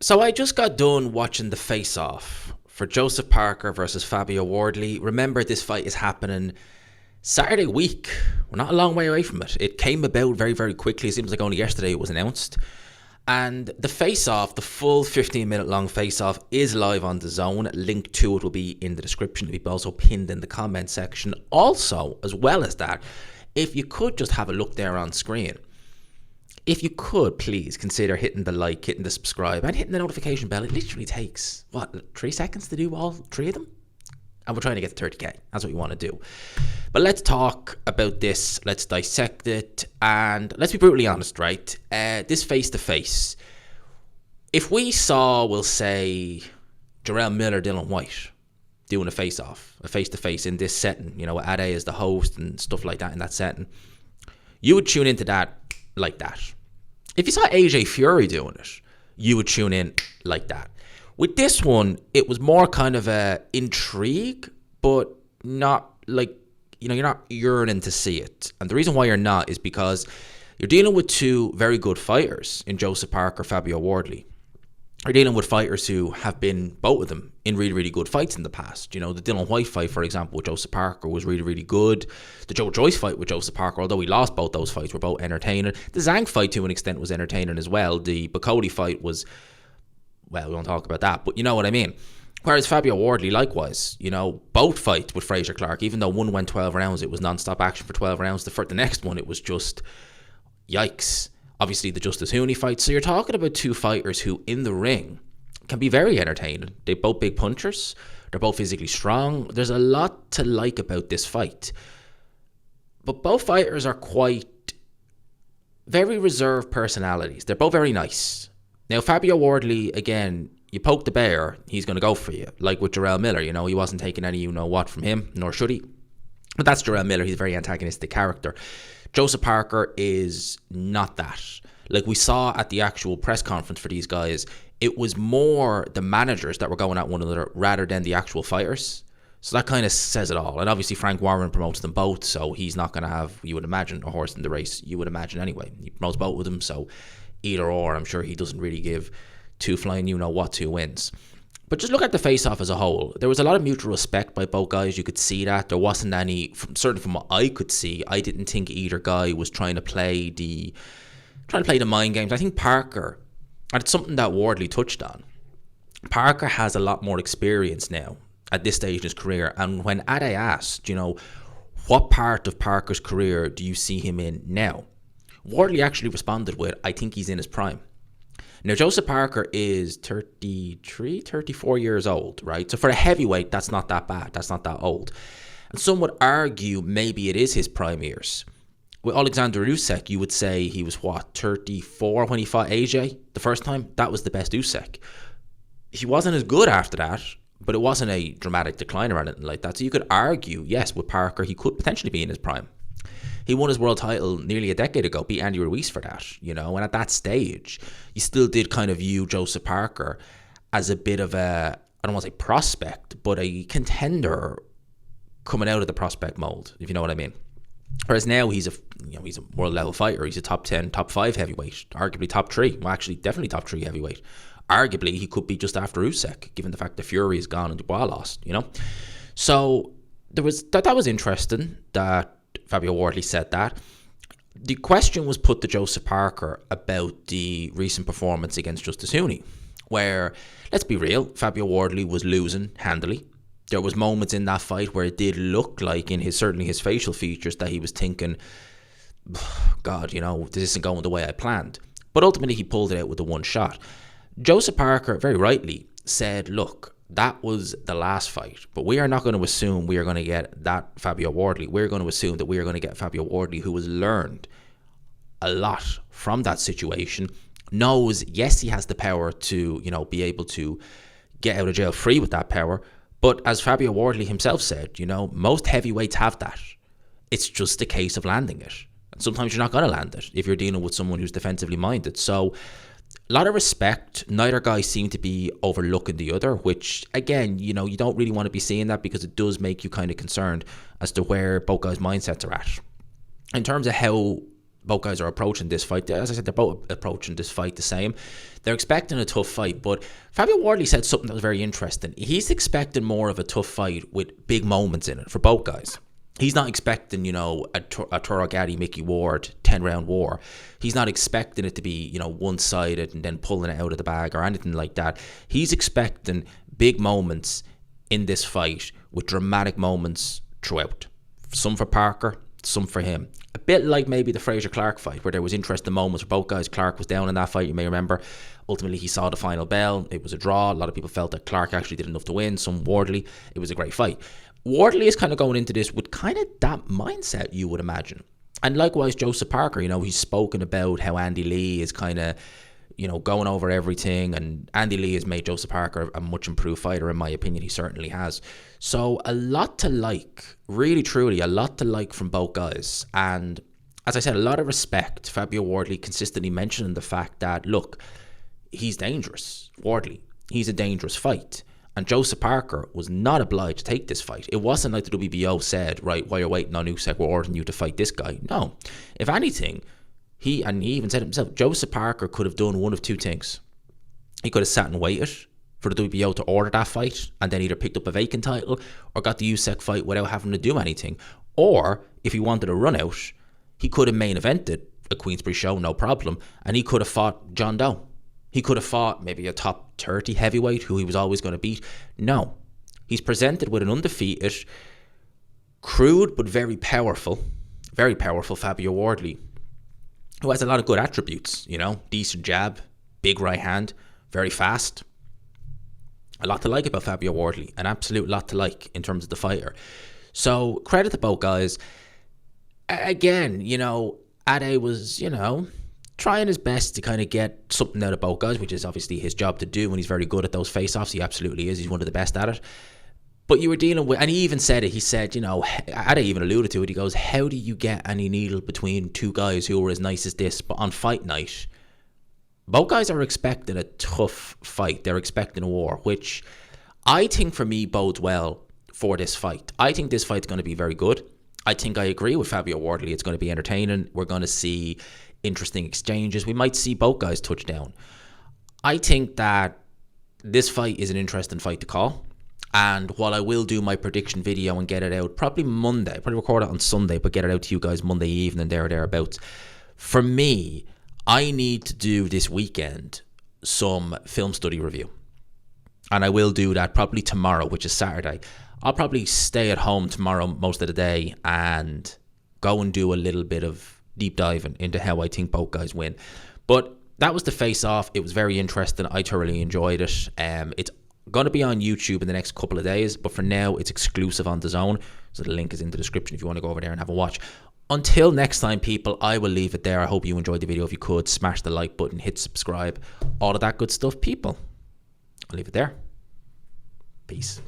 So I just got done watching the face-off for Joseph Parker versus Fabio Wardley. Remember, this fight is happening Saturday week. We're not a long way away from it. It came about very, very quickly. It seems like only yesterday it was announced. And the face-off, the full 15-minute long face-off, is live on DAZN. Link to it will be in the description. It'll be also pinned in the comment section. Also, as well as that, if you could just have a look there on screen, if you could please consider hitting the like, hitting the subscribe, and hitting the notification bell. It literally takes, 3 seconds to do all 3 of them? And we're trying to get to 30k. That's what we want to do. But let's talk about this. Let's dissect it. And let's be brutally honest, right? This face-to-face, if we saw, we'll say, Jarrell Miller, Dylan White doing a face-off, a face-to-face in this setting, with Ade as the host and stuff like that in that setting, you would tune into that like that. If you saw AJ Fury doing it, you would tune in like that. With this one, it was more kind of a intrigue, but not like, you're not yearning to see it. And the reason why you're not is because you're dealing with 2 very good fighters in Joseph Parker, Fabio Wardley. You're dealing with fighters who have been, both of them, in really, really good fights in the past. The Dylan White fight, for example, with Joseph Parker was really, really good. The Joe Joyce fight with Joseph Parker, although he lost both those fights, were both entertaining. The Zhang fight, to an extent, was entertaining as well. The Bakodi fight was, well, we won't talk about that, but you know what I mean. Whereas Fabio Wardley, likewise, both fights with Fraser Clark, even though one went 12 rounds, it was non-stop action for 12 rounds. The next one, it was just, yikes. Obviously, the Justice Hooney fight. So you're talking about 2 fighters who, in the ring, can be very entertaining. They're both big punchers. They're both physically strong. There's a lot to like about this fight. But both fighters are quite very reserved personalities. They're both very nice. Now, Fabio Wardley, again, you poke the bear, he's going to go for you. Like with Jarrell Miller, he wasn't taking any you-know-what from him, nor should he. But that's Jarrell Miller. He's a very antagonistic character. Joseph Parker is not that. Like we saw at the actual press conference for these guys, it was more the managers that were going at one another rather than the actual fighters. So that kind of says it all. And obviously Frank Warren promotes them both, so he's not going to have, you would imagine, a horse in the race. You would imagine anyway. He promotes both of them, so either or, I'm sure he doesn't really give 2 flying you-know-what 2 wins. But just look at the face-off as a whole. There was a lot of mutual respect by both guys. You could see that. There wasn't any, certainly from what I could see, I didn't think either guy was trying to play the mind games. I think Parker, and it's something that Wardley touched on, Parker has a lot more experience now at this stage in his career. And when Ade asked, what part of Parker's career do you see him in now? Wardley actually responded with, I think he's in his prime. Now, Joseph Parker is 33, 34 years old, right? So for a heavyweight, that's not that bad. That's not that old. And some would argue maybe it is his prime years. With Alexander Usyk, you would say he was, 34 when he fought AJ the first time? That was the best Usyk. He wasn't as good after that, but it wasn't a dramatic decline or anything like that. So you could argue, yes, with Parker, he could potentially be in his prime. He won his world title nearly a decade ago, beat Andy Ruiz for that, and at that stage, you still did kind of view Joseph Parker as a bit of a, I don't want to say prospect, but a contender coming out of the prospect mold, if you know what I mean. Whereas now he's a world level fighter. He's a top 10, top 5 heavyweight, arguably top 3. Well, actually, definitely top 3 heavyweight. Arguably, he could be just after Usyk, given the fact that Fury is gone and Dubois lost, So there was that was interesting that Fabio Wardley said that. The question was put to Joseph Parker about the recent performance against Justice Hooney, where, let's be real, Fabio Wardley was losing handily. There was moments in that fight where it did look like, in certainly his facial features, that he was thinking, God, this isn't going the way I planned. But ultimately, he pulled it out with the one shot. Joseph Parker, very rightly, said, look, that was the last fight, but we are not going to assume we are going to get that Fabio Wardley. We're going to assume that we are going to get Fabio Wardley, who has learned a lot from that situation, knows, yes, he has the power to, be able to get out of jail free with that power. But as Fabio Wardley himself said, most heavyweights have that. It's just a case of landing it. And sometimes you're not going to land it if you're dealing with someone who's defensively minded. So a lot of respect. Neither guy seemed to be overlooking the other, which, again, you don't really want to be seeing that, because it does make you kind of concerned as to where both guys' mindsets are at. In terms of how both guys are approaching this fight. As I said, they're both approaching this fight the same. They're expecting a tough fight, but Fabio Wardley said something that was very interesting. He's expecting more of a tough fight with big moments in it for both guys. He's not expecting, you know, a Toro Gatti, Mickey Ward 10-round war. He's not expecting it to be, you know, one-sided and then pulling it out of the bag or anything like that. He's expecting big moments in this fight with dramatic moments throughout. Some for Parker, some for him. A bit like maybe the Frazier-Clark fight, where there was interesting moments for both guys. Clark was down in that fight, you may remember. Ultimately, he saw the final bell. It was a draw. A lot of people felt that Clark actually did enough to win. Some Wardley. It was a great fight. Wardley is kind of going into this with kind of that mindset, you would imagine. And likewise, Joseph Parker, you know, he's spoken about how Andy Lee is kind of, you know, going over everything. And Andy Lee has made Joseph Parker a much improved fighter, in my opinion. He certainly has. So a lot to like, really, truly, a lot to like from both guys. And as I said, a lot of respect. Fabio Wardley consistently mentioning the fact that, look, he's dangerous. Wardley, he's a dangerous fight. And Joseph Parker was not obliged to take this fight. It wasn't like the WBO said, right, while you're waiting on Usyk, we're ordering you to fight this guy. No. If anything, he even said it himself, Joseph Parker could have done one of two things. He could have sat and waited for the WBO to order that fight and then either picked up a vacant title or got the Usyk fight without having to do anything. Or, if he wanted a run out, he could have main evented a Queensberry show, no problem, and he could have fought John Doe. He could have fought maybe a top 30 heavyweight who he was always going to beat. No. He's presented with an undefeated, crude but very powerful Fabio Wardley, who has a lot of good attributes, you know, decent jab, big right hand, very fast. A lot to like about Fabio Wardley, an absolute lot to like in terms of the fighter. So credit to both guys. Again, you know, Ade was, you know, trying his best to kind of get something out of both guys, which is obviously his job to do, and he's very good at those face-offs. He absolutely is. He's one of the best at it. But you were dealing with, and he even said it, he said, you know, Ade even alluded to it, he goes, how do you get any needle between two guys who are as nice as this, but on fight night, both guys are expecting a tough fight. They're expecting a war, which I think for me bodes well for this fight. I think this fight's going to be very good. I think I agree with Fabio Wardley. It's going to be entertaining. We're going to see interesting exchanges. We might see both guys touch down. I think that this fight is an interesting fight to call. And while I will do my prediction video and get it out probably Monday, probably record it on Sunday, but get it out to you guys Monday evening, there or thereabouts. For me, I need to do this weekend some film study review. And I will do that probably tomorrow, which is Saturday. I'll probably stay at home tomorrow most of the day and go and do a little bit of deep diving into how I think both guys win. But that was the face-off. It was very interesting. I thoroughly enjoyed it. It's going to be on YouTube in the next couple of days, but for now it's exclusive on DAZN. So the link is in the description if you want to go over there and have a watch. Until next time, people, I will leave it there. I hope you enjoyed the video. If you could, smash the like button, hit subscribe, all of that good stuff, people. I'll leave it there. Peace.